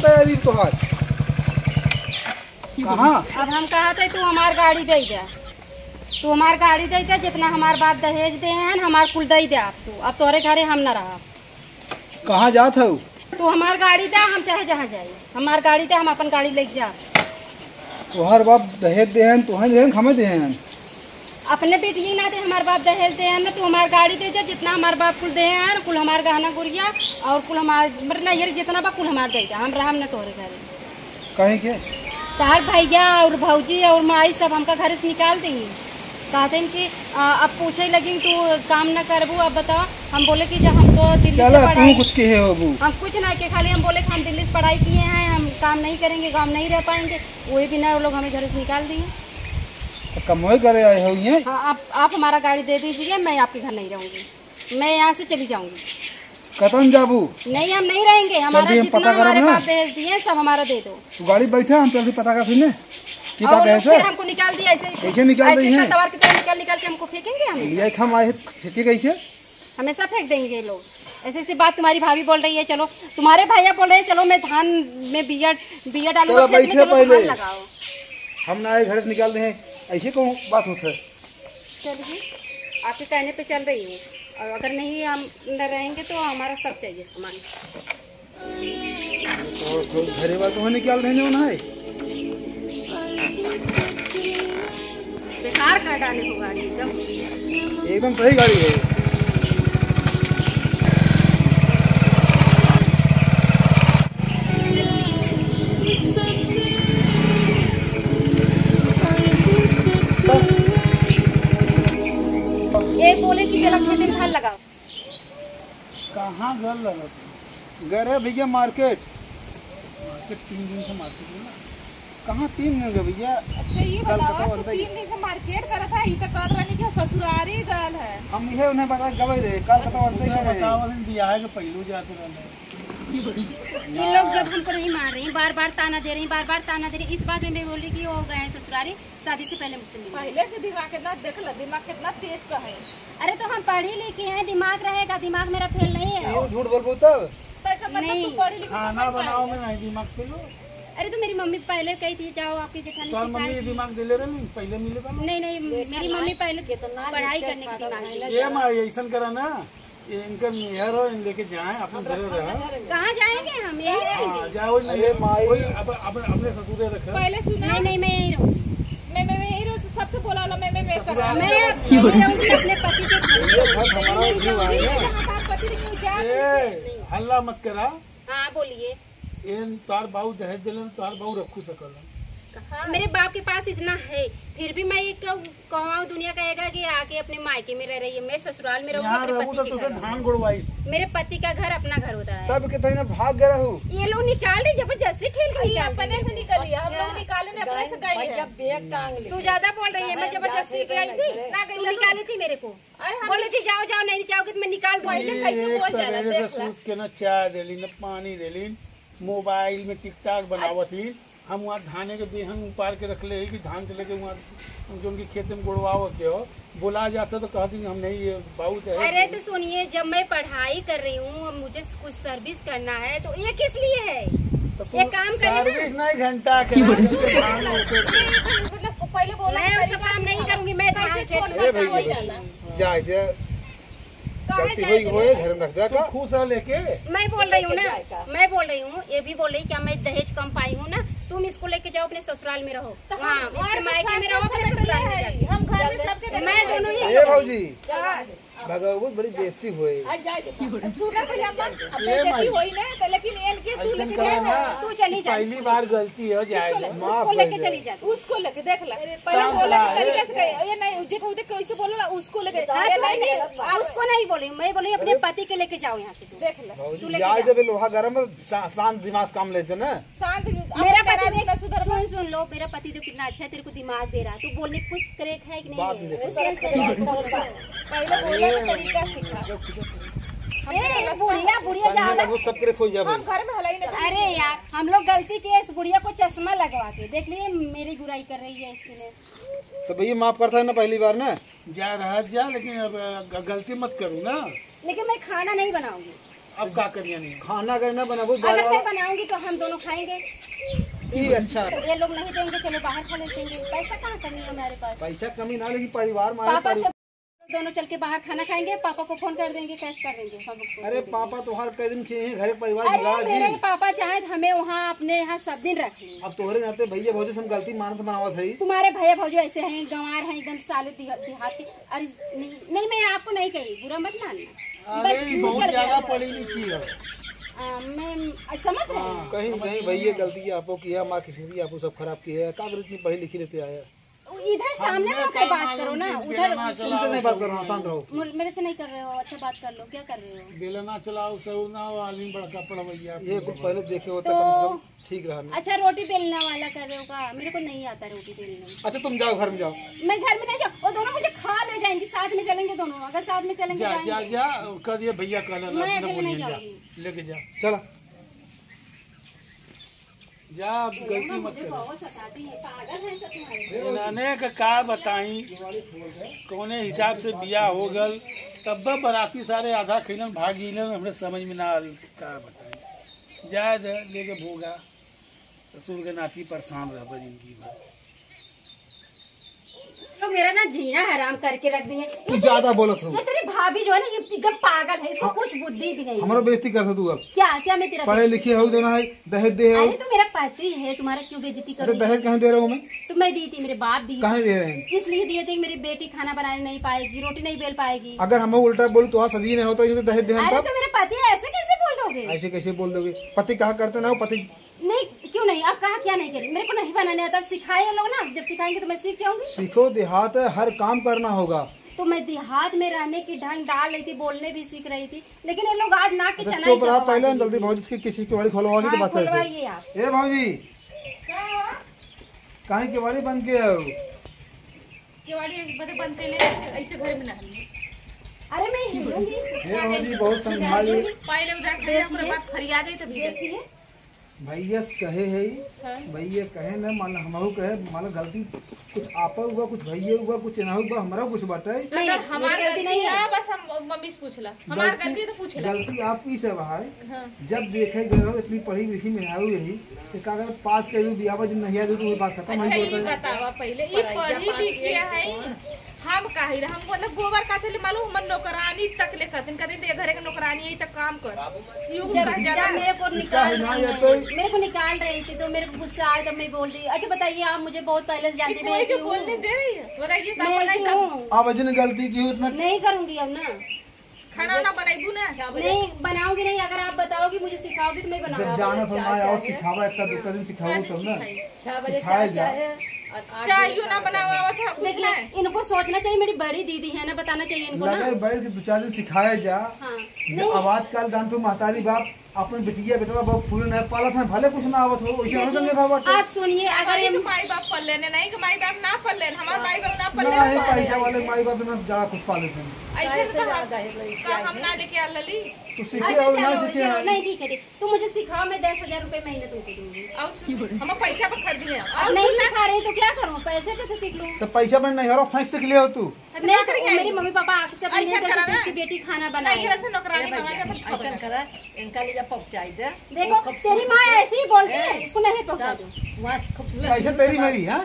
तैयारी तोहार कहाँ? अब हम कहा थे तू हमार गाड़ी दे जा, तू हमार गाड़ी दे जा, जितना हमार बाप दहेज दे हैं हमार कुल दे दे। आप तू अब तोरे घरे हम न रहा। कहाँ जात हो? तू हमार गाड़ी दे, हम चाहे जहाँ जाए हमार गाड़ी दे, हम अपन गाड़ी लेके जा। तोहार बाप दहेज दे हैं, तुहें दे हैं, हमें दे हैं। अपने बेटी ना दे, हमारे बाप दहेज दे हैं ना। तू हमार गाड़ी दे जा, जितना हमारे बाप कुल दे हैं कुल हमार गहना गुड़िया और कुल हमार मतलब ये जितना बा कुल हमार दे जा। हम रहम न तोरे घरे। कहीं के तार भैया और भौजी और माई सब हमका घर से निकाल देंगे। कहते हैं कि अब पूछे लगी तू काम न करबू। अब बताओ, हम बोले कि जब हम तो दिल्ली से पढ़ाई कुछ के हो हम कुछ ना के, खाली हम बोले कि हम दिल्ली से पढ़ाई किए हैं, हम काम नहीं करेंगे, गाँव नहीं रह पाएंगे। वही भी ना वो लोग हमें घर से निकाल दिए। तो कमोई करे आए हो ये? हाँ, आप हमारा गाड़ी दे दीजिए, मैं आपके घर नहीं रहूँगी, मैं यहाँ से चली जाऊँगी। कतन जाबू? नहीं, हम नहीं रहेंगे। हमारा जितना हमारे बाप दहेज दिए सब हमारा दे दो। तू गाड़ी बैठा, हम जल्दी पता कर फिर फिर हमको निकाल दिया ऐसे कैसे निकाल रही हैं? तवार की तरह निकाल के हमको फेंकेंगे। हम आए फेंके कैसे? हमेशा फेंक देंगे लोग। ऐसी ऐसी बात तुम्हारी भाभी बोल रही है, चलो तुम्हारे भैया बोल रहे हैं चलो मैं धान में बिया डालूंगा, चलो बैठे पहले लगाओ। हम ना घर से निकाल रहे हैं, ऐसे कौन बात होता है? चलिए, आपके कहने पे चल रही हूँ, और अगर नहीं हम न रहेंगे तो हमारा सब चाहिए सामान। तो घरे वाले तो निकाल रहे हैं ना, है बेकार कर डाले हो गाड़ी, एकदम सही गाड़ी है। एक बोले कि चलो खेत में धान लगाओ। कहाँ घर लगा? घर है भैया मार्केट 3 दिन से मार्केट है ना। कहाँ 3 दिन के भैया? अच्छा ये बताओ, 3 दिन से मार्केट करा था, ये तो कर रही कि ससुरारी गल है। हम ये उन्हें बता गए रहे कल कथा वैसे ही रहे बियाह के पहलू जाते रहे। इन लोग जब हमको नहीं मार रही, बार बार ताना दे रही, बार बार ताना दे रही। इस बात में मैं बोली कि वो गए ससुरारी, शादी से पहले मुझसे मिले। पहले से दिमाग कितना देख लो, दिमाग कितना तेज का है। अरे तो हम पढ़ी लिखी हैं, दिमाग रहेगा, दिमाग मेरा फेल नहीं है। झूठ बोल तब नहीं, खाना बनाओ में नहीं दिमाग फेलो। अरे तो मेरी मम्मी पहले कही थी जाओ आपकी जेठानी मम्मी दिमाग दे ले रही पहले मिले था। नहीं, मेरी मम्मी पहले पढ़ाई करने की दिमाग। ये माँ ऐसा करा ना, इनका मेहर हो, इन लेके जाए अपने घर रहा। कहाँ जाएंगे हम? यही रहेंगे। जाओ अपने ससुरे रखे। पहले सुना नहीं, मैं यही रहूँगी। मैं यही रहूँ, सबको बोला लो मैं करा। मैं यही रहूँगी अपने पति के घर। हल्ला मत करा। हाँ बोलिए। तार बाबू दहेज दिलन, तार बाबू रखू सकल। मेरे बाप के पास इतना है, फिर भी मैं कहूँ दुनिया कहेगा कि आके अपने मायके में रह रही है। मैं ससुराल में रहूँगी अपने पति के घर। धान गुड़वाई। मेरे पति का घर अपना घर होता है। तब कितना भाग गया हूँ। ये लोग निकाल रहे जबरदस्ती, ठेल रही है। अपने से निकली, हम लोग निकाले ने अपने से गई है। तू ज्यादा बोल रही है। मैं जबरदस्ती गई थी, तू निकाली थी मेरे को। बोल रही थी जाओ जाओ, नहीं जाओगे तो मैं निकाल दूंगी। सूत के न चाय देली न पानी देली, मोबाइल में टिकटॉक बनावत ही। हम वहाँ धाने के बेहन उपार के रख ले कि धान से लेके वहाँ जो उनके खेत में गुड़वाओ के हो, बुला जाता तो कहती हम नहीं, ये बहुत है। अरे तो सुनिए, जब मैं पढ़ाई कर रही हूँ, मुझे कुछ सर्विस करना है, तो ये किस लिए है? ये काम सर्विस नहीं, घंटा के पहले बोला मैं सब काम नहीं करूँगी। मैं घर में रख दिया खुश है लेके। मैं बोल रही हूँ ना, मैं बोल रही हूँ, ये भी बोल रही क्या मैं दहेज कम पाई हूँ ना। तुम इसको लेके जाओ अपने ससुराल में रहो, वहाँ इसके मायके में रहो, अपने ससुराल में जाके। हम घर में सबके मैं दोनों ही। ये भाजी भगवान बड़ी बेइज्जती हुई। तू चली जा, पहली बार गलती हो जाएगी, उसको लेके चली जा। उसको लेके देख ला, पहले बोला के तरीके से ये नहीं जेठ होते कैसे बोला, उसको लेके उसको नहीं बोली, मैं बोली अपने पति के लेके जाओ यहाँ से। देख ला याद है लोहा गरम शांत दिमाग काम लेते ना। शांत मेरा पति सुन लो, मेरा पति तो कितना अच्छा है, तेरे को दिमाग दे रहा, तू बोलने कुछ करेक्ट है कि नहीं? पहले बोले तरीका सीखा। बुढ़िया ज्यादा सब करे खोई जाए। हम घर में हलाई नहीं। अरे यार, हम लोग गलती की, इस बुढ़िया को चश्मा लगवा के देख लिए, मेरी बुराई कर रही है इसने। तो भैया माफ करता है ना, पहली बार ना जा रहा जा, लेकिन अब गलती मत करूँ ना। लेकिन मैं खाना नहीं बनाऊंगी। अब का करिए नहीं खाना अगर ना बनाबो बार अगर मैं बार बनाऊंगी तो हम दोनों खाएंगे। ये अच्छा तो ये लोग नहीं देंगे, चलो बाहर खा लेंगे। पैसा कहाँ कमी है हमारे पास? पैसा कमी ना, लेकिन परिवार में आए पापा से दोनों चल के बाहर खाना खाएंगे, पापा को फोन कर देंगे, कैश कर देंगे हम लोग को। अरे पापा तो हर कई दिन किए हैं, घर परिवार अरे बिगाड़ मेरे जी। पापा चाहे तो हमें वहाँ अपने यहाँ सब दिन रख लें। अब तोहरे नाते भैया भौजी से हम गलती मानत बनावत है। तुम्हारे भैया भौजी ऐसे हैं, गंवार हैं, एकदम साले देहात के। अरे नहीं, नहीं मैं आपको नहीं कही, बुरा मत मानना। बस अरे बहुत निकल ज्यादा गया। पढ़ी लिखी है। मैं समझ रहे हैं। कहीं कहीं भैया गलती आपको की है, हमारी किस्मत आपको सब खराब की है। कागज इतनी पढ़ी लिखी लेते आया। इधर सामने होकर बात करो ना, उधर तुमसे नहीं बात कर रहा हूँ, शांत रहो। मेरे से नहीं कर रहे हो। अच्छा बात कर लो, क्या कर रहे हो? बेलना चलाओ सऊर ना हो, आलिम बड़का पड़वैया। ये कुछ पहले देखे होता तो- कम से कम ठीक रहा ना। अच्छा रोटी बेलने वाला कर रहे हो का? मेरे को नहीं आता रोटी बेलने। अच्छा तुम जाओ घर में जाओ। मैं घर में नहीं जाऊँ, वो दोनों मुझे खा ले जाएंगी। साथ में चलेंगे दोनों, अगर साथ में चलेंगे जा जा जाएंगे। जा कर दिए भैया कल मैं अकेले नहीं जाऊंगी। लेके जा चलो जा, अब गलती मत मुझे कर। बहुत सताती है, पागल है सब तुम्हारे। इन्होंने का बताई कौने हिसाब से बिया हो गल, तब बराती सारे आधा खिलन भाग गिलन, हमने समझ में ना आल का बताई। जा दे लेके भोगा, ससुर के नाती परेशान रह जिंदगी भर। तो मेरा ना जीना हराम करके रख दिए। तू ज्यादा बोलत हो। ये तेरी भाभी जो है ना, ये एकदम पागल है, इसको कुछ बुद्धि भी नहीं है। हमारा बेइज्जती करता तू। अब क्या क्या मैं तेरा पढ़े लिखे हो जो ना है, दहेज दे हो। अरे तो मेरा पति है, तुम्हारा क्यों बेइज्जती अच्छा करूं? दहेज कहाँ दे रहा हूँ मैं? तो मैं दी थी, मेरे बाप दी कहाँ दे रहे हैं? इसलिए दिए थे कि मेरी बेटी खाना बनाने नहीं पाएगी, रोटी नहीं बेल पाएगी। अगर हम उल्टा बोले तो सदी नहीं होता, दहेज दे हम अरे तब तो मेरे पति है, ऐसे कैसे बोल दोगे? ऐसे कैसे बोल दोगे? पति कहा करते ना हो, पति नहीं क्यों नहीं, आप कहा क्या नहीं करें? मेरे को नहीं बनाने आता, सिखाए लोग ना, जब सिखाएंगे तो मैं सीख जाऊंगी। सीखो, देहात है, हर काम करना होगा। तो मैं देहात में रहने की ढंग डाल रही थी, बोलने भी सीख रही थी, लेकिन ये लोग आज नाक की अच्छा, चनाई चुप रहा। चबा पहले हम देंगे। जल्दी भौजी की किसी की वाली खोलवा तो बात करते खुलवाइए आप। ए भौजी कहीं के वाली बन के आओ। ऐसे घर में ना अरे मैं हिलूंगी। हे भौजी बहुत संभालिए। पहले उधर खड़े ओकरा बाद फरियाद है तभी देखिए भैया कहे है, भैया कहे ना, मान हमहू कहे, मान गलती कुछ आपा हुआ, कुछ भैया हुआ, कुछ ना हुआ, हमारा कुछ बाटे। नहीं, हमार मेरी गलती नहीं है। है, बस हम मम्मी से पूछला हमार गलती तो पूछला। गलती आपकी सब है। हाँ। जब देखे गए हो इतनी पढ़ी लिखी में आऊ यही कि अगर पास कर दू बियाह जब नहीं आ दू तो वो बात खत्म अच्छा नहीं ये बोलता। बतावा पहले, ये पढ़ी लिखी है, हम काहे हम मतलब गोबर का चले मालूम, हम नौकरानी तक ले करते कहते घरे के नौकरानी यही तक काम कर यूं जब कह जब जाला। मेरे को निकाल ना रही ये हैं, तो- मेरे को निकाल रही थी तो मेरे को गुस्सा आया, तब मैं बोल रही। अच्छा बताइए, आप मुझे बहुत पहले से जानते हैं, मैं कोई ऐसी से बोलने हूँ। दे रही है, बताइए सब मैं बनाई ऐसी तब हूँ, आप अजन गलती की हो इतना नहीं करूंगी अब ना, खाना ना बनाई ना। नहीं बनाओगी नहीं। अगर आप बताओगी, मुझे सिखाओगी तो मैं जब बनाऊंगी। जाना तो ना आओ सिखावा, एक दो दिन सिखाओ तब ना सिखाया जा। चाय यूं ना बनावा था कुछ लेकिन नहीं। इनको सोचना चाहिए, मेरी बड़ी दीदी है ना, बताना चाहिए इनको ना। लगे बैठ के 2-4 दिन सिखाया जा। हाँ जब आवाज काल जान तो महतारी बाप अपन बिटिया बेटवा बाप फूल न पालत है, भले कुछ ना आवत हो वैसे हम संगे भाव बाटे। आप सुनिए, अगर हमारे ये तो माई बाप पल लेने नहीं कि माई बाप ना पल लेने, हमारे माई बाप ना पल ना है लेने। पैसा वाले माई बाप ना ज्यादा कुछ पालत है। ऐसे तो हम ना लेके आ लली। तो सीखे अच्छा और ना चलो, सीखे चलो, नहीं ठीक है ठीक। तुम मुझे सिखाओ, मैं 10,000 रुपए महीने तुमको दूंगी। और हम पैसा पर खरीदी है अब और नहीं सिखा रही तो क्या करूँ? पैसे पे तो सीख लूँ। तो पैसा बन नहीं हरो फेंक सीख लिया हो तू। नहीं तो मेरी मम्मी पापा आके सब ऐसा करा ना। उसकी बेटी खाना नहीं बनाए। से नौकरानी मंगा के अपन खा ऐसा करा, इनका ले जा पहुंचाई दे। देखो तेरी माँ ऐसे ही बोलती है, इसको नहीं पहुँचा दो। वहाँ खूबसूरत पैसा तेरी मेरी है।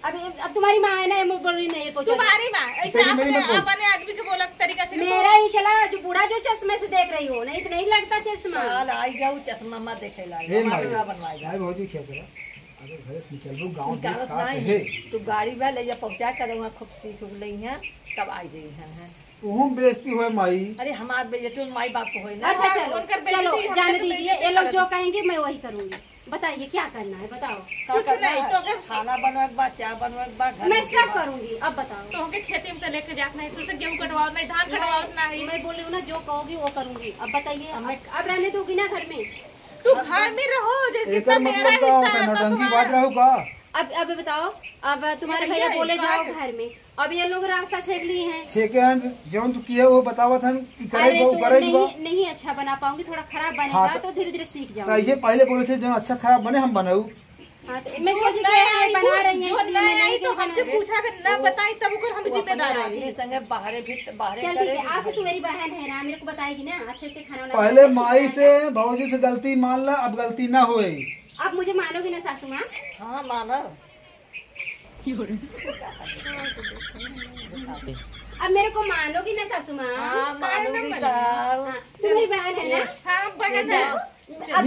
अब तुम्हारी माँ है ना, ये बोल रही नहीं पहुँचा दो। तुम्हारी माँ ऐसे तेरी मेरी मत बोल। अपने आदमी के बोला तरीका से मेरा ही चला, जो बूढ़ा जो चश्मे से देख रही हो, नहीं तो नहीं लगता चश्मा। साल आई जाऊ चश्मा मत देखे लाई हे हमारे माई ना बनवाई भाई भौजी क्या करा, अगर घर से निकल लो गांव देश निकालत का नहीं है तू गाड़ी में ले जा पहुंचा कर वहाँ खूब सीख उख ली है तब आई गई है। तुम बेइज्जती हुए माई। अरे हमारे बेटे माई बाप को होई ना। अच्छा चलो उनकर बेइज्जती चलो हमने जाने तो दीजिए, बेइज्जती ये लोग करत जो कहेंगे मैं वही करूंगी। बताइए क्या करना है, बताओ। का कुछ करना नहीं, है? तो अगर- खाना बनवा के बाद चाय बनवा के बाद घर मैं में सब करूंगी, अब बताओ। तो हमके खेती में तो लेके जात नहीं, तुझसे गेहूं कटवाओ नहीं, धान कटवाओ नहीं। मैं बोल रही हूँ ना, जो कहोगी वो करूंगी। अब बताइए, अब रहने दोगी ना घर में? तू घर में रहो जैसे एकर मतलब का होता है, नौटंकी बाज रहा हो का? अब बताओ, अब तुम्हारे भैया बोले जाओ घर में, अब ये लोग रास्ता छेक लिए हैं। छेके हैं जौन तू किए वो बतावत हन कि करे अरे वो तो करे नहीं अच्छा बना पाऊंगी, थोड़ा खराब हाँ, बनेगा तो धीरे धीरे सीख तो जाऊंगी। ये पहले बोले थे जो अच्छा खाया बने हम बनाऊ। हाँ, तो मैं जो सोची नहीं कि आई बना रही हैं जो इसलिए नहीं मैं आई तो नहीं हमसे बना रही। पूछा कि न बताई तब ओकर हम जिम्मेदार अपने रही। संगे बाहर भी बाहर चल ठीक है, आज से तू मेरी बहन है ना, मेरे को बताएगी ना अच्छे से खाना वाना पहले माई से भौजी से गलती मान ला, अब गलती ना होए। अब मुझे मानोगी ना सासू माँ? हाँ मानव अब मेरे को मानोगी ना सासू माँ? हाँ मानूंगी तो हाँ, तू मेरी बहन है ना? हाँ बहन है। अब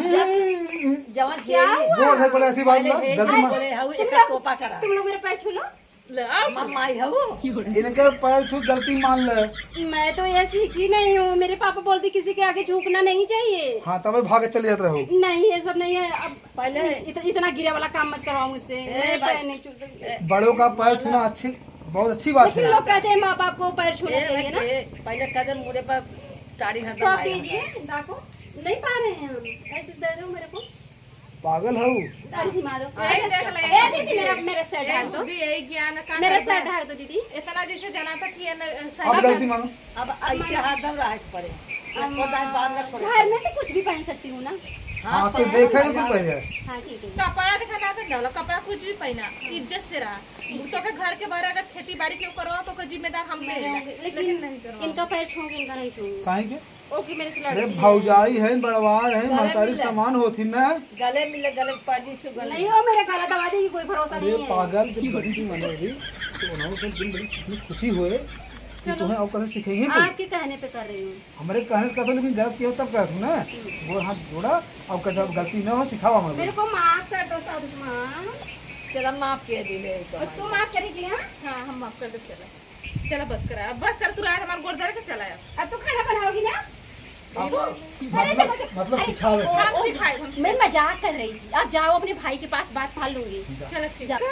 जवन क्या हुआ? बोल है बोले ऐसी बात ना, गलती मान। बोले हऊ एक तोपा करा तुम लोग मेरे पैर छू लो। ले, आओ। मम्मा आई हऊ इनके पैर छू गलती मान ले। मैं तो ये सीखी नहीं हूँ, मेरे पापा बोलते किसी के आगे झुकना नहीं चाहिए। हाँ तब भागे चले जाते रहो। नहीं ये सब नहीं है। अब पहले इतना गिरे वाला काम मत करवाओ मुझसे, मैं पैर नहीं छू सकती। बड़ों का पैर छूना अच्छी, बहुत अच्छी बात लेकिन है। लोग कहते हैं माँ बाप को पैर छूना चाहिए ना। पहले कदम मुड़े पर साड़ी तो हरदम आप आए दीजिए डाको, नहीं पा रहे हैं हम, ऐसे दे दो मेरे को, पागल हूँ। दाढ़ी घुमा दो। यही देख ले। ए दीदी मेरा सर ढाक दो, भी यही ज्ञान का मेरा करता सर है। ढाक दो दीदी। इतना जैसे जाना था कि ये न- अब सही गलती मानो। अब ऐसे हरदम रहे के पड़े बात न करो घर में तो कुछ भी पहन सकती हूँ ना। हाँ तो देखा ना तुम पहले। हाँ ठीक है। कपड़ा देखा ना कर डालो, कपड़ा कुछ भी पहना इज्जत से रहा। तो के घर के बाहर अगर खेती बाड़ी क्यों करो तो कोई जिम्मेदार हम मैं पे रहूंगी, लेकिन नहीं लेकिन करो। इनका पैर छूंगी, इनका नहीं छूंगी। काहे के? ओके मेरे से अरे लड़ भौजाई है, बड़वार है, महतारी के समान होती ना। गले मिले गले पड़ दी तो गले नहीं हो, मेरा गला दबा देगी, कोई भरोसा अरे नहीं है। पागल, जब गलती मानोगी तो उन्होंने से दिन बड़ी कितनी खुशी हुए कि तुम्हें और कैसे सिखेंगे कोई। आपके कहने पे कर रही हूँ। हमारे कहने से कहते लेकिन गलत किया तब कहते ना। वो हाथ जोड़ा, अब कहते अब गलती ना हो, सिखाओ हमें। मेरे को माफ कर दो साधु माँ, चला माफ के दिले और तू माफ करेगी? हाँ हाँ हम माफ कर दे। चला बस करा, अब बस कर, तू रात हमारे गोड़ धर के चला अब। अब तो खाना बनाओगी ना? मतलब सिखावे। हम सिखाए हम मैं मजाक कर रही थी। अब जाओ अपने भाई के पास बात पाल लूंगी। चलो ठीक जा। है।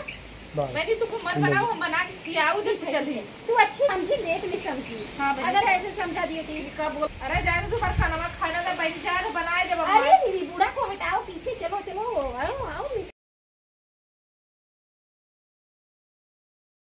बस। मैंने तुमको मन बनाओ, हम बना के खियाऊ दे तो चली। तू अच्छी समझी, लेट में समझी। हाँ, बहन। अगर ऐसे समझा दिए थी कब? अरे जा तू पर खाना खाना ना बैठ जा बनाए जब अरे